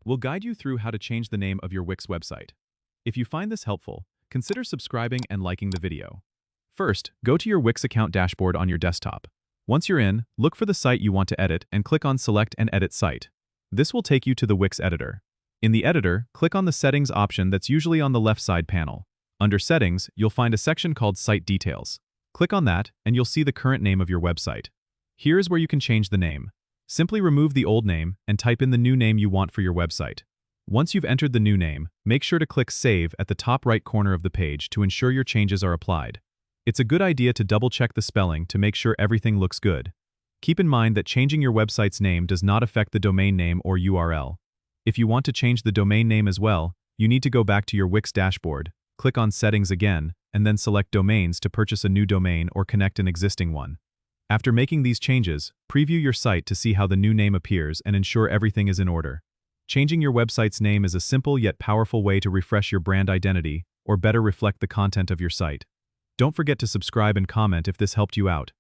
we'll guide you through how to change the name of your Wix website. If you find this helpful, consider subscribing and liking the video. First, go to your Wix account dashboard on your desktop. Once you're in, look for the site you want to edit and click on Select and Edit Site. This will take you to the Wix editor. In the editor, click on the Settings option that's usually on the left side panel. Under Settings, you'll find a section called Site Details. Click on that, and you'll see the current name of your website. Here's where you can change the name. Simply remove the old name and type in the new name you want for your website. Once you've entered the new name, make sure to click Save at the top right corner of the page to ensure your changes are applied. It's a good idea to double-check the spelling to make sure everything looks good. Keep in mind that changing your website's name does not affect the domain name or URL. If you want to change the domain name as well, you need to go back to your Wix dashboard, click on Settings again, and then select Domains to purchase a new domain or connect an existing one. After making these changes, preview your site to see how the new name appears and ensure everything is in order. Changing your website's name is a simple yet powerful way to refresh your brand identity or better reflect the content of your site. Don't forget to subscribe and comment if this helped you out.